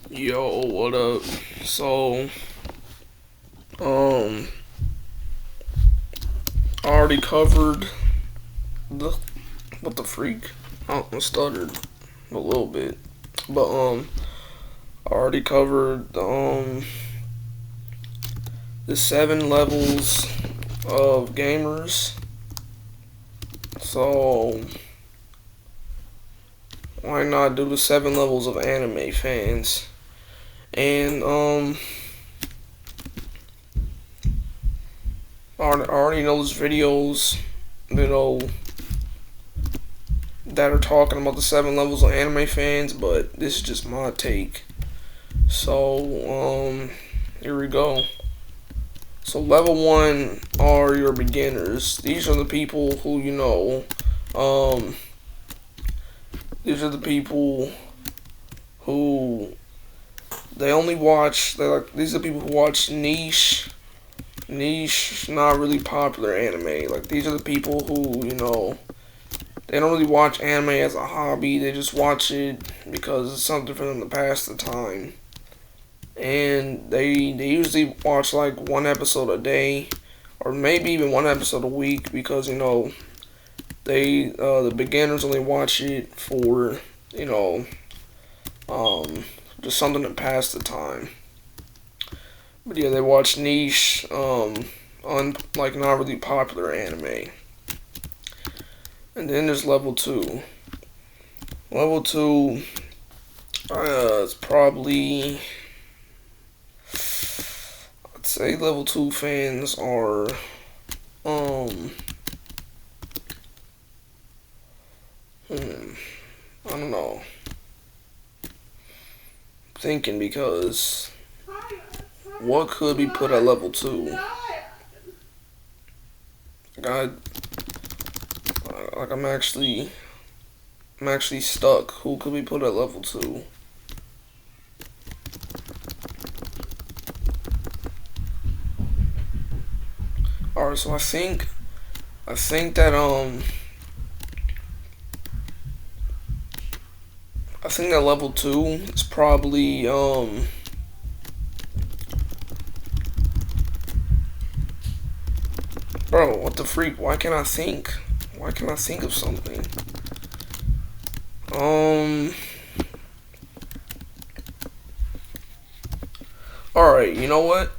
Yo, what up? So, um, I already covered the what the freak. I stuttered a little bit, but I already covered the 7 levels of gamers. So why not do the 7 levels of anime fans? And I already know there's videos, you know, that are talking about the 7 levels of anime fans, but this is just my take. So, here we go. So, level 1 are your beginners. These are the people who, um, these are the people who they only watch, these are the people who watch niche, not really popular anime. Like, these are the people who, they don't really watch anime as a hobby. They just watch it because it's something for them to pass the time. And they usually watch like one episode a day, or maybe even one episode a week, because the beginners only watch it for you know um, just something to pass the time. But yeah, they watch niche, like not really popular anime. And then there's level two. Level two, it's probably, I'd say level two fans are, um, I don't know. Thinking because what could be put at level two? God, like I'm actually stuck. Who could we put at level two? All right, so I think that I think that level two is probably bro, what the freak? Why can't I think? Why can't I think of something? Um, all right, you know what?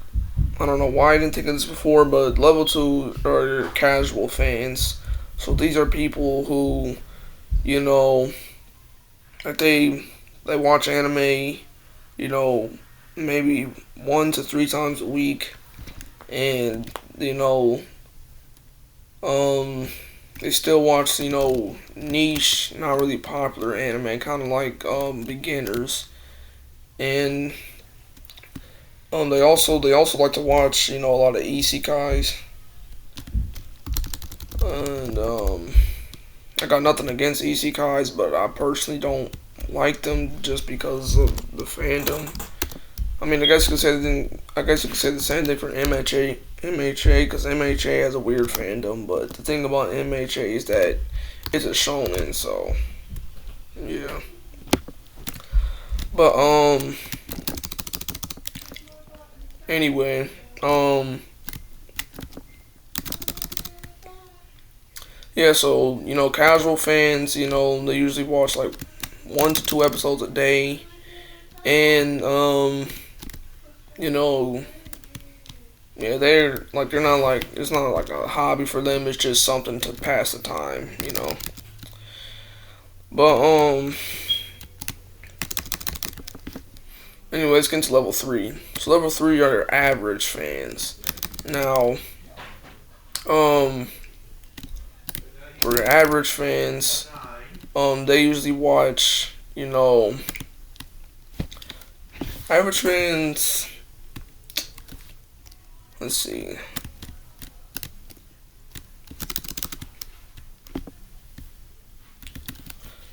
I don't know why I didn't think of this before, but level two are your casual fans. So these are people who, you know, like they watch anime, you know, maybe 1 to 3 times a week, and um, they still watch niche, not really popular anime, kind of like beginners, and they also like to watch a lot of isekais, and I got nothing against isekais, but I personally don't like them just because of the fandom. I mean, I guess you could say the same thing for MHA, because MHA has a weird fandom. But the thing about MHA is that it's a shonen, so yeah. But anyway, yeah. So casual fans, they usually watch like 1 to 2 episodes a day, and you know, yeah, they're not like it's not like a hobby for them. It's just something to pass the time. But anyway, let's get into level three. So level three are your average fans. Now, um, for your average fans, they usually watch. Average fans. Let's see.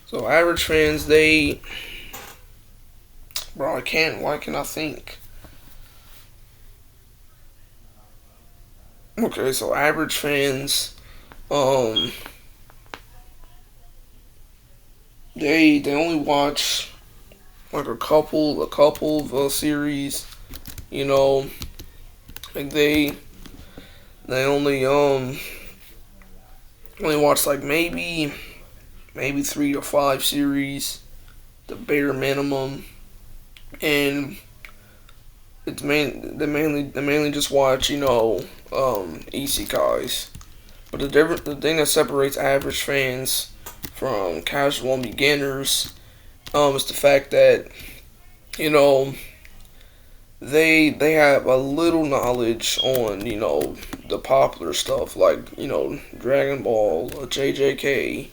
So average fans, bro, I can't. Why can I think? Okay, so average fans, um, they only watch like a couple of series. You know, like they only watch like maybe 3 to 5 series, the bare minimum, and they mainly just watch isekais. But the thing that separates average fans from casual and beginners is the fact that you know they have a little knowledge on the popular stuff like Dragon Ball, JJK,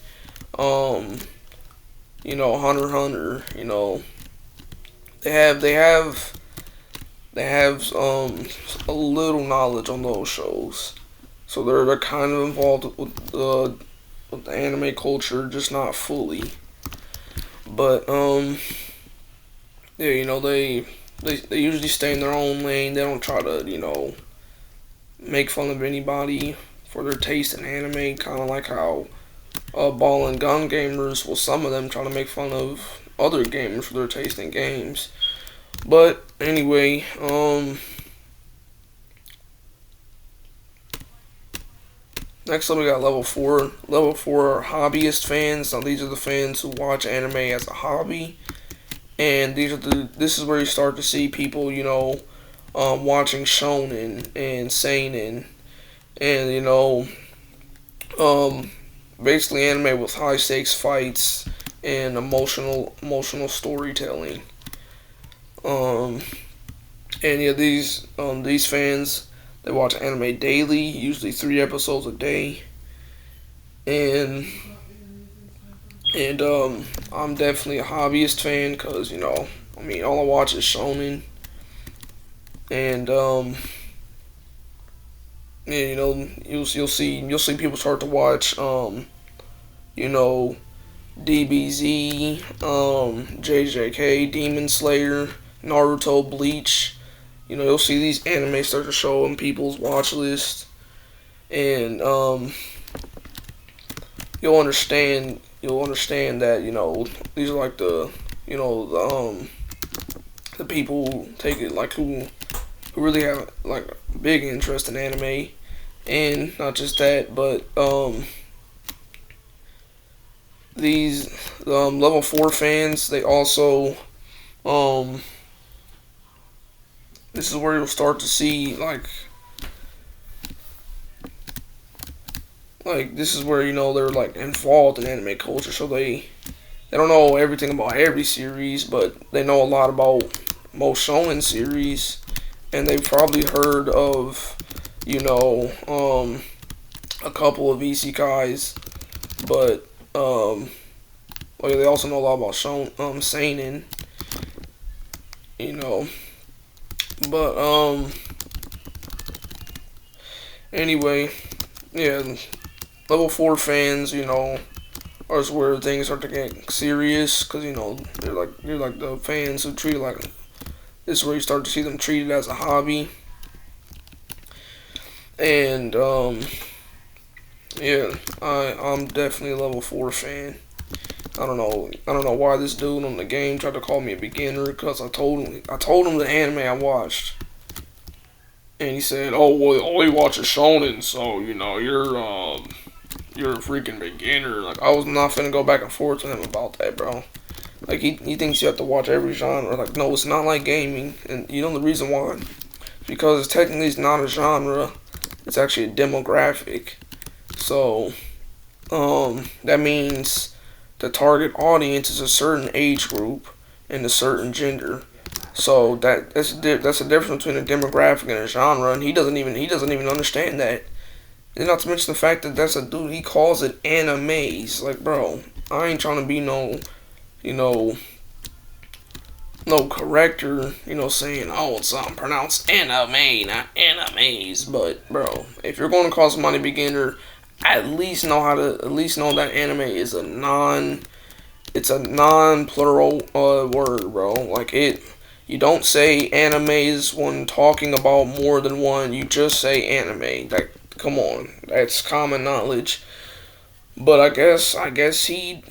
um, Hunter x Hunter. They have a little knowledge on those shows, so they're kind of involved with the anime culture, just not fully. But yeah, they usually stay in their own lane. They don't try to make fun of anybody for their taste in anime. Kind of like how ball and gun gamers, well, some of them try to make fun of other gamers for their taste in games. But anyway, next up we got level four. Level four are hobbyist fans. Now these are the fans who watch anime as a hobby, and this is where you start to see people, watching shonen and seinen, and um, basically anime with high stakes fights and emotional storytelling. Um, and yeah, these fans, they watch anime daily, usually 3 episodes a day, and I'm definitely a hobbyist fan because I mean all I watch is shonen, and yeah, you'll see people start to watch you know DBZ, JJK, Demon Slayer, Naruto, Bleach. You'll see these anime start to show on people's watch list, and you'll understand that these are like the people who take it like who really have like big interest in anime, and not just that, but these level four fans, they also um this is where you'll start to see like this is where they're like involved in anime culture, so they don't know everything about every series, but they know a lot about most shonen series, and they've probably heard of you know a couple of isekais, but well, they also know a lot about seinen, you know. But anyway, yeah, level four fans, are where things start to get serious, because you're like the fans who treat it like this is where you start to see them treated as a hobby, and yeah, I'm definitely a level four fan. I don't know why this dude on the game tried to call me a beginner, because I told him the anime I watched, and he said, "Oh well, all you watch is shonen, so you're a freaking beginner." Like, I was not finna go back and forth with him about that, bro. Like, he thinks you have to watch every genre. Like, no, it's not like gaming, and the reason why? Because technically it's not a genre. It's actually a demographic. So that means the target audience is a certain age group and a certain gender. So that's the difference between a demographic and a genre, and he doesn't even understand that. And not to mention the fact that that's a dude. He calls it animes. Like, bro, I ain't trying to be you know, no corrector. Saying, oh, it's pronounced anime, not animes. But bro, if you're going to call somebody beginner, at least know that anime is it's a non-plural word, bro. Like, you don't say animes when talking about more than one. You just say anime. Like, come on, that's common knowledge. But I guess he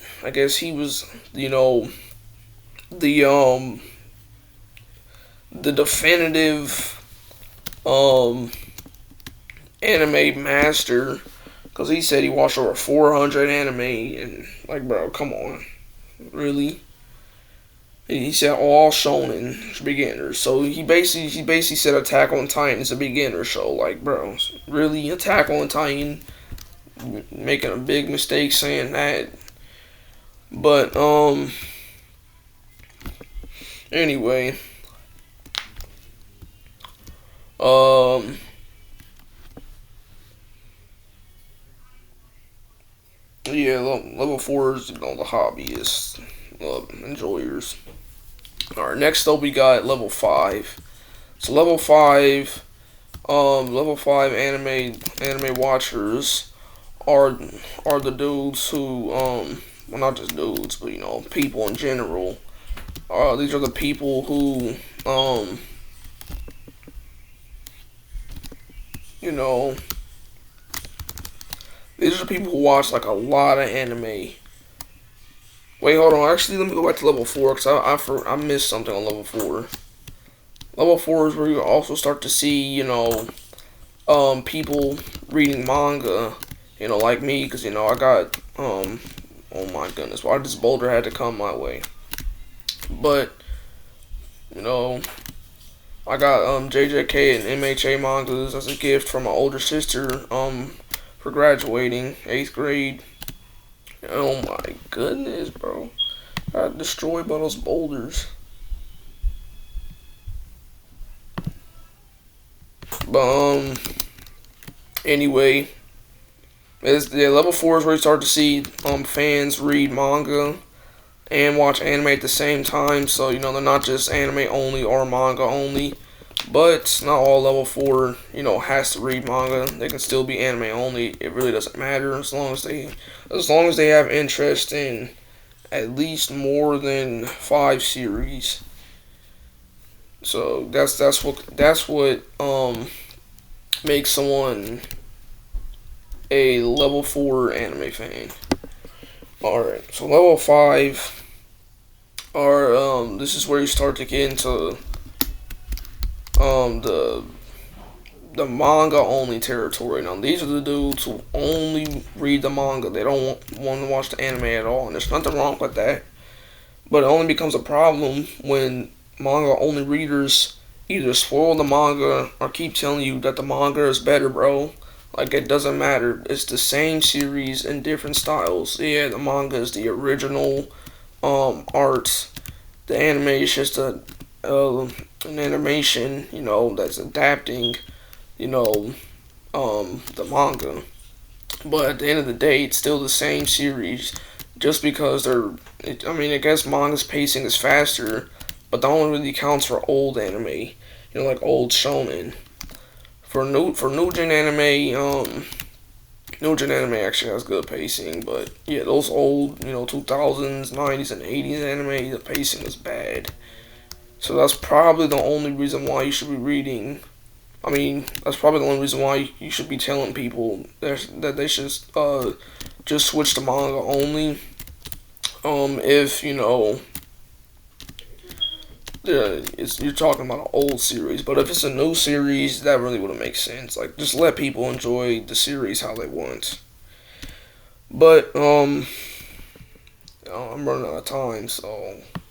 was the um the definitive um anime master, because he said he watched over 400 anime, and like, bro, come on, really? He said all shonen beginners. So he basically said Attack on Titan is a beginner show. Like, bro, really, Attack on Titan making a big mistake saying that. But anyway, um yeah, level four is, the hobbyists, enjoyers. All right, next up we got level five. So level five anime watchers are are the dudes who well, not just dudes, but people in general. These are the people who you know these are the people who watch like a lot of anime. Wait, hold on. Actually, let me go back to level four because I missed something on level four. Level four is where you also start to see people reading manga. Like me, because I got oh my goodness, why this boulder had to come my way? But you know I got JJK and MHA mangas as a gift from my older sister for graduating 8th grade. Oh my goodness, bro! I got destroyed by those boulders. But anyway, level four is where you start to see fans read manga and watch anime at the same time. So they're not just anime only or manga only. But not all level four, has to read manga. They can still be anime only. It really doesn't matter as long as they have interest in at least more than 5 series. So that's what makes someone a level four anime fan. All right, so level five are this is where you start to get into the manga only territory. Now these are the dudes who only read the manga. They don't want to watch the anime at all, and there's nothing wrong with that. But it only becomes a problem when manga only readers either spoil the manga or keep telling you that the manga is better, bro. Like, it doesn't matter. It's the same series in different styles. Yeah, the manga is the original art. The anime is just an animation, that's adapting, you know, the manga. But at the end of the day, it's still the same series. Just because I guess manga's pacing is faster, but that only really counts for old anime, like old shonen. For new gen anime, new gen anime actually has good pacing, but yeah, those old, 2000s, 90s, and 80s anime, the pacing is bad. So that's probably the only reason why you should be reading. That's probably the only reason why you should be telling people that they should just switch to manga only. If you're talking about an old series, but if it's a new series, that really wouldn't make sense. Like, just let people enjoy the series how they want. But I'm running out of time, so